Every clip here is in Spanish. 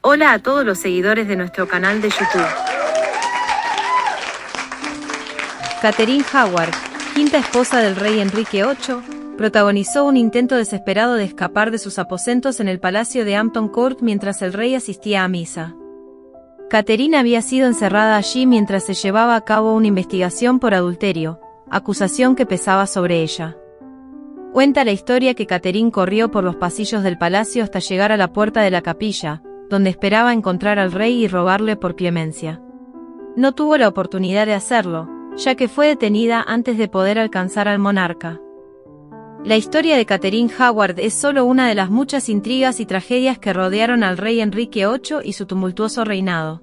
Hola a todos los seguidores de nuestro canal de YouTube. Catherine Howard, quinta esposa del rey Enrique VIII, protagonizó un intento desesperado de escapar de sus aposentos en el palacio de Hampton Court mientras el rey asistía a misa. Catherine había sido encerrada allí mientras se llevaba a cabo una investigación por adulterio, acusación que pesaba sobre ella. Cuenta la historia que Catherine corrió por los pasillos del palacio hasta llegar a la puerta de la capilla, donde esperaba encontrar al rey y rogarle por clemencia. No tuvo la oportunidad de hacerlo, ya que fue detenida antes de poder alcanzar al monarca. La historia de Catherine Howard es solo una de las muchas intrigas y tragedias que rodearon al rey Enrique VIII y su tumultuoso reinado.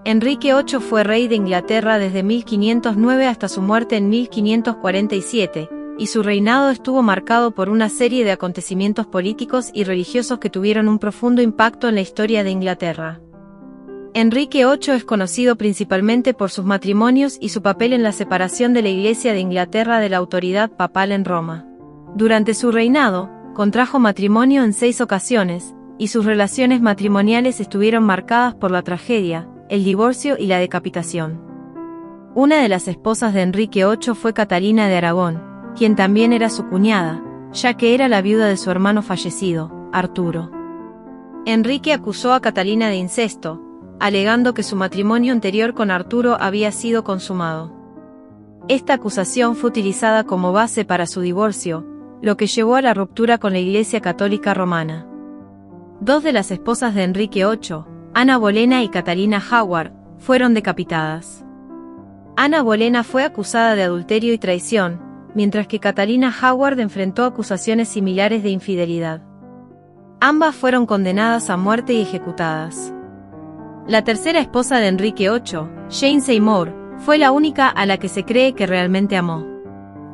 Enrique VIII fue rey de Inglaterra desde 1509 hasta su muerte en 1547, y su reinado estuvo marcado por una serie de acontecimientos políticos y religiosos que tuvieron un profundo impacto en la historia de Inglaterra. Enrique VIII es conocido principalmente por sus matrimonios y su papel en la separación de la Iglesia de Inglaterra de la autoridad papal en Roma. Durante su reinado, contrajo matrimonio en 6 ocasiones, y sus relaciones matrimoniales estuvieron marcadas por la tragedia, el divorcio y la decapitación. Una de las esposas de Enrique VIII fue Catalina de Aragón, quien también era su cuñada, ya que era la viuda de su hermano fallecido, Arturo. Enrique acusó a Catalina de incesto, alegando que su matrimonio anterior con Arturo había sido consumado. Esta acusación fue utilizada como base para su divorcio, lo que llevó a la ruptura con la Iglesia Católica Romana. 2 de las esposas de Enrique VIII, Ana Bolena y Catalina Howard, fueron decapitadas. Ana Bolena fue acusada de adulterio y traición, mientras que Catalina Howard enfrentó acusaciones similares de infidelidad. Ambas fueron condenadas a muerte y ejecutadas. La tercera esposa de Enrique VIII, Jane Seymour, fue la única a la que se cree que realmente amó.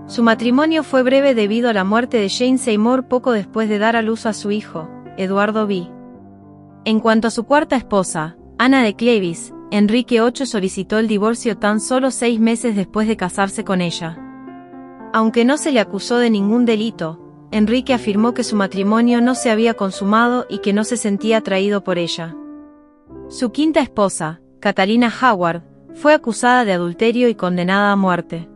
Su matrimonio fue breve debido a la muerte de Jane Seymour poco después de dar a luz a su hijo, Eduardo V. En cuanto a su cuarta esposa, Ana de Clevis, Enrique VIII solicitó el divorcio tan solo 6 meses después de casarse con ella. Aunque no se le acusó de ningún delito, Enrique afirmó que su matrimonio no se había consumado y que no se sentía atraído por ella. Su quinta esposa, Catalina Howard, fue acusada de adulterio y condenada a muerte.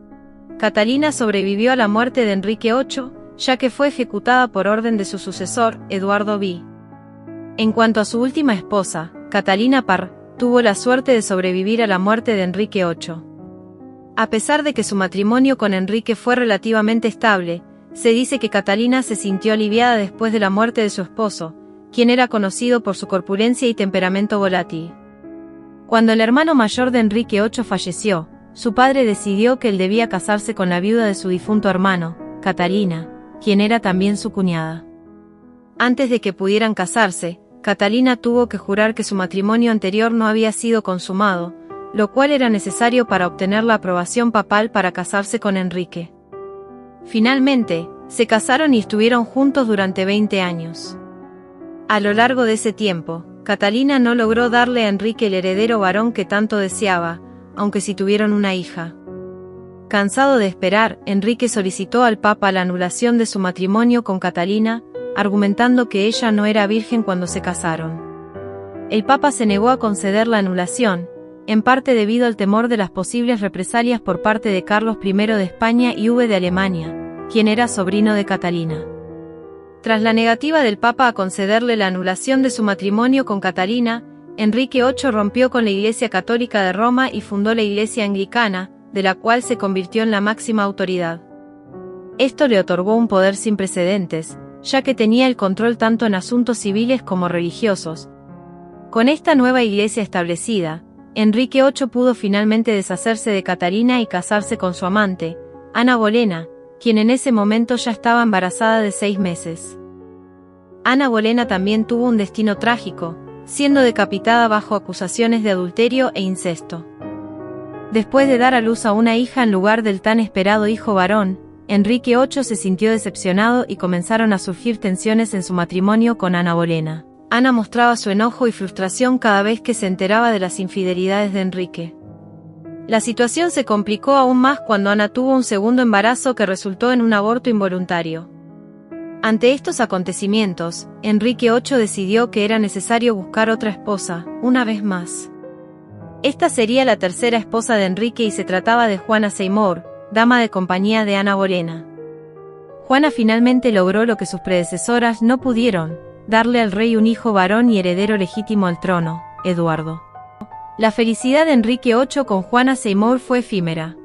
Catalina sobrevivió a la muerte de Enrique VIII, ya que fue ejecutada por orden de su sucesor, Eduardo V. En cuanto a su última esposa, Catalina Parr, tuvo la suerte de sobrevivir a la muerte de Enrique VIII. A pesar de que su matrimonio con Enrique fue relativamente estable, se dice que Catalina se sintió aliviada después de la muerte de su esposo, quien era conocido por su corpulencia y temperamento volátil. Cuando el hermano mayor de Enrique VIII falleció, su padre decidió que él debía casarse con la viuda de su difunto hermano, Catalina, quien era también su cuñada. Antes de que pudieran casarse, Catalina tuvo que jurar que su matrimonio anterior no había sido consumado, lo cual era necesario para obtener la aprobación papal para casarse con Enrique. Finalmente, se casaron y estuvieron juntos durante 20 años. A lo largo de ese tiempo, Catalina no logró darle a Enrique el heredero varón que tanto deseaba, aunque sí tuvieron una hija. Cansado de esperar, Enrique solicitó al Papa la anulación de su matrimonio con Catalina, argumentando que ella no era virgen cuando se casaron. El Papa se negó a conceder la anulación, en parte debido al temor de las posibles represalias por parte de Carlos I de España y V de Alemania, quien era sobrino de Catalina. Tras la negativa del Papa a concederle la anulación de su matrimonio con Catalina, Enrique VIII rompió con la Iglesia Católica de Roma y fundó la Iglesia Anglicana, de la cual se convirtió en la máxima autoridad. Esto le otorgó un poder sin precedentes, ya que tenía el control tanto en asuntos civiles como religiosos. Con esta nueva iglesia establecida, Enrique VIII pudo finalmente deshacerse de Catalina y casarse con su amante, Ana Bolena, quien en ese momento ya estaba embarazada de 6 meses. Ana Bolena también tuvo un destino trágico, siendo decapitada bajo acusaciones de adulterio e incesto. Después de dar a luz a una hija en lugar del tan esperado hijo varón, Enrique VIII se sintió decepcionado y comenzaron a surgir tensiones en su matrimonio con Ana Bolena. Ana mostraba su enojo y frustración cada vez que se enteraba de las infidelidades de Enrique. La situación se complicó aún más cuando Ana tuvo un segundo embarazo que resultó en un aborto involuntario. Ante estos acontecimientos, Enrique VIII decidió que era necesario buscar otra esposa, una vez más. Esta sería la tercera esposa de Enrique y se trataba de Juana Seymour, dama de compañía de Ana Bolena. Juana finalmente logró lo que sus predecesoras no pudieron, darle al rey un hijo varón y heredero legítimo al trono, Eduardo. La felicidad de Enrique VIII con Juana Seymour fue efímera.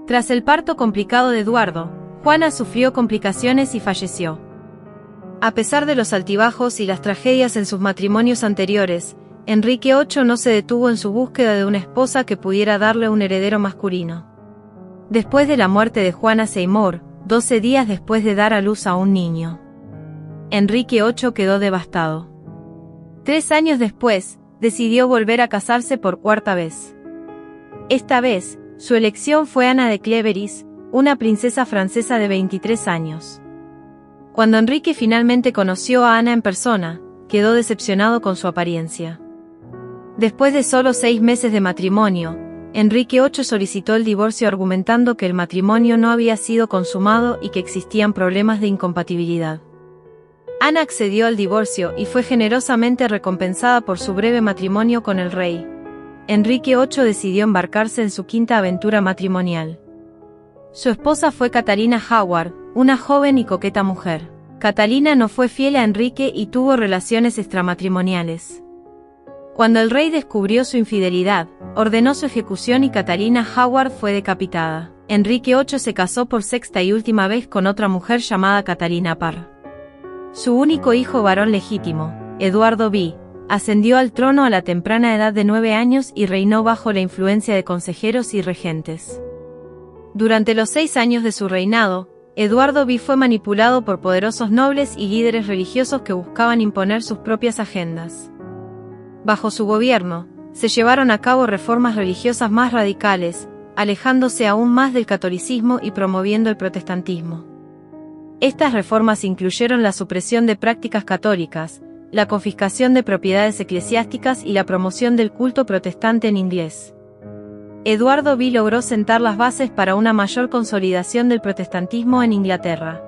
Tras el parto complicado de Eduardo, Juana sufrió complicaciones y falleció. A pesar de los altibajos y las tragedias en sus matrimonios anteriores, Enrique VIII no se detuvo en su búsqueda de una esposa que pudiera darle un heredero masculino. Después de la muerte de Juana Seymour, 12 días después de dar a luz a un niño, Enrique VIII quedó devastado. 3 años después, decidió volver a casarse por cuarta vez. Esta vez, su elección fue Ana de Clèveris, una princesa francesa de 23 años. Cuando Enrique finalmente conoció a Ana en persona, quedó decepcionado con su apariencia. Después de solo 6 meses de matrimonio, Enrique VIII solicitó el divorcio argumentando que el matrimonio no había sido consumado y que existían problemas de incompatibilidad. Ana accedió al divorcio y fue generosamente recompensada por su breve matrimonio con el rey. Enrique VIII decidió embarcarse en su quinta aventura matrimonial. Su esposa fue Catalina Howard, una joven y coqueta mujer. Catalina no fue fiel a Enrique y tuvo relaciones extramatrimoniales. Cuando el rey descubrió su infidelidad, ordenó su ejecución y Catalina Howard fue decapitada. Enrique VIII se casó por sexta y última vez con otra mujer llamada Catalina Parr. Su único hijo varón legítimo, Eduardo V, ascendió al trono a la temprana edad de 9 años y reinó bajo la influencia de consejeros y regentes. Durante los 6 años de su reinado, Eduardo V fue manipulado por poderosos nobles y líderes religiosos que buscaban imponer sus propias agendas. Bajo su gobierno, se llevaron a cabo reformas religiosas más radicales, alejándose aún más del catolicismo y promoviendo el protestantismo. Estas reformas incluyeron la supresión de prácticas católicas, la confiscación de propiedades eclesiásticas y la promoción del culto protestante en inglés. Eduardo V logró sentar las bases para una mayor consolidación del protestantismo en Inglaterra.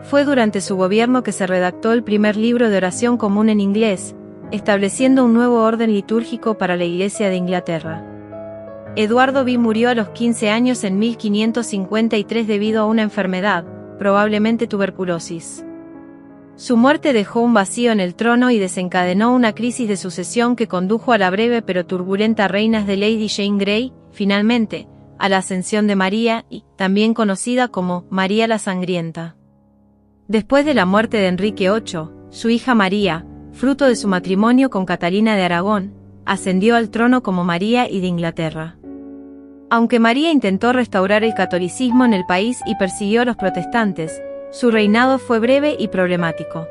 Fue durante su gobierno que se redactó el primer libro de oración común en inglés, estableciendo un nuevo orden litúrgico para la Iglesia de Inglaterra. Eduardo V murió a los 15 años en 1553 debido a una enfermedad, probablemente tuberculosis. Su muerte dejó un vacío en el trono y desencadenó una crisis de sucesión que condujo a la breve pero turbulenta reina de Lady Jane Grey, finalmente, a la ascensión de María y, también conocida como María la Sangrienta. Después de la muerte de Enrique VIII, su hija María, fruto de su matrimonio con Catalina de Aragón, ascendió al trono como María I de Inglaterra. Aunque María intentó restaurar el catolicismo en el país y persiguió a los protestantes, su reinado fue breve y problemático.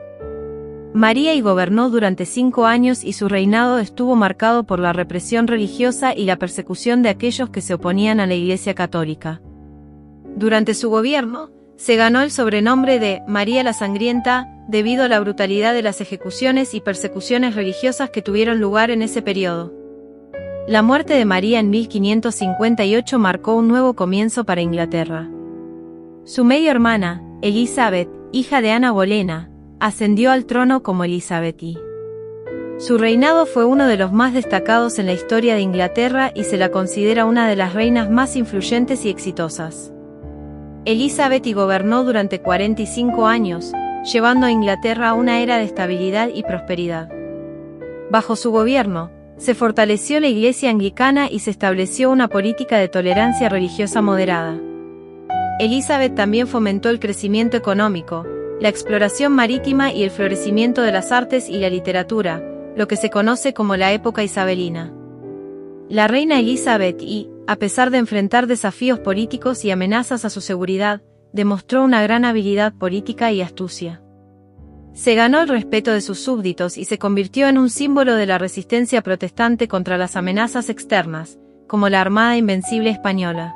María I gobernó durante 5 años y su reinado estuvo marcado por la represión religiosa y la persecución de aquellos que se oponían a la Iglesia católica. Durante su gobierno, se ganó el sobrenombre de María la Sangrienta, debido a la brutalidad de las ejecuciones y persecuciones religiosas que tuvieron lugar en ese periodo. La muerte de María en 1558 marcó un nuevo comienzo para Inglaterra. Su media hermana, Elizabeth, hija de Ana Bolena, ascendió al trono como Elizabeth I. Su reinado fue uno de los más destacados en la historia de Inglaterra y se la considera una de las reinas más influyentes y exitosas. Elizabeth I gobernó durante 45 años, llevando a Inglaterra a una era de estabilidad y prosperidad. Bajo su gobierno, se fortaleció la Iglesia anglicana y se estableció una política de tolerancia religiosa moderada. Elizabeth también fomentó el crecimiento económico, la exploración marítima y el florecimiento de las artes y la literatura, lo que se conoce como la época isabelina. La reina Elizabeth I, a pesar de enfrentar desafíos políticos y amenazas a su seguridad, demostró una gran habilidad política y astucia. Se ganó el respeto de sus súbditos y se convirtió en un símbolo de la resistencia protestante contra las amenazas externas, como la Armada Invencible española.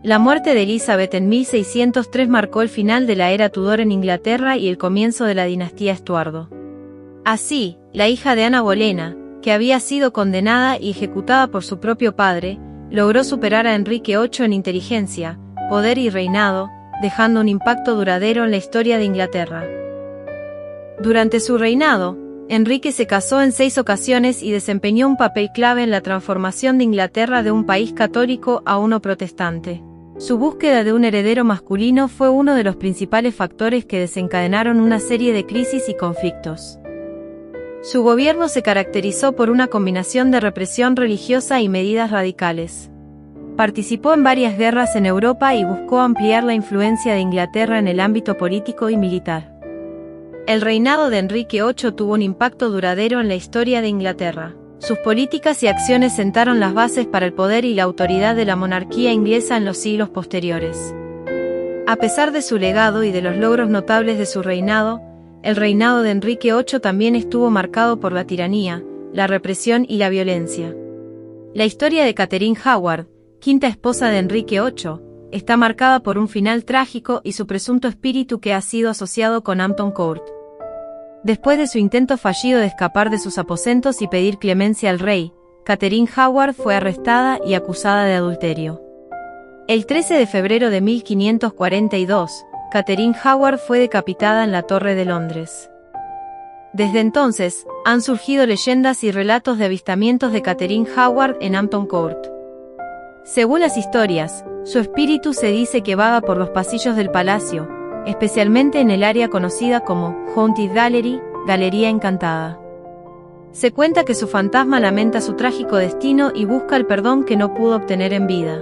La muerte de Elizabeth en 1603 marcó el final de la era Tudor en Inglaterra y el comienzo de la dinastía Estuardo. Así, la hija de Ana Bolena, que había sido condenada y ejecutada por su propio padre, logró superar a Enrique VIII en inteligencia, poder y reinado, dejando un impacto duradero en la historia de Inglaterra. Durante su reinado, Enrique se casó en 6 ocasiones y desempeñó un papel clave en la transformación de Inglaterra de un país católico a uno protestante. Su búsqueda de un heredero masculino fue uno de los principales factores que desencadenaron una serie de crisis y conflictos. Su gobierno se caracterizó por una combinación de represión religiosa y medidas radicales. Participó en varias guerras en Europa y buscó ampliar la influencia de Inglaterra en el ámbito político y militar. El reinado de Enrique VIII tuvo un impacto duradero en la historia de Inglaterra. Sus políticas y acciones sentaron las bases para el poder y la autoridad de la monarquía inglesa en los siglos posteriores. A pesar de su legado y de los logros notables de su reinado, el reinado de Enrique VIII también estuvo marcado por la tiranía, la represión y la violencia. La historia de Catherine Howard, quinta esposa de Enrique VIII, está marcada por un final trágico y su presunto espíritu que ha sido asociado con Hampton Court. Después de su intento fallido de escapar de sus aposentos y pedir clemencia al rey, Catherine Howard fue arrestada y acusada de adulterio. El 13 de febrero de 1542, Catherine Howard fue decapitada en la Torre de Londres. Desde entonces, han surgido leyendas y relatos de avistamientos de Catherine Howard en Hampton Court. Según las historias, su espíritu se dice que vaga por los pasillos del palacio, especialmente en el área conocida como Haunted Gallery, Galería Encantada. Se cuenta que su fantasma lamenta su trágico destino y busca el perdón que no pudo obtener en vida.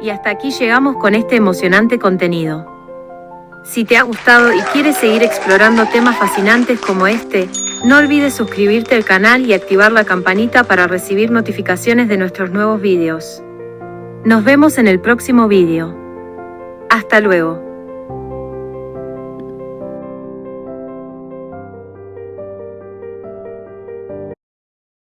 Y hasta aquí llegamos con este emocionante contenido. Si te ha gustado y quieres seguir explorando temas fascinantes como este, no olvides suscribirte al canal y activar la campanita para recibir notificaciones de nuestros nuevos vídeos. Nos vemos en el próximo vídeo. Hasta luego.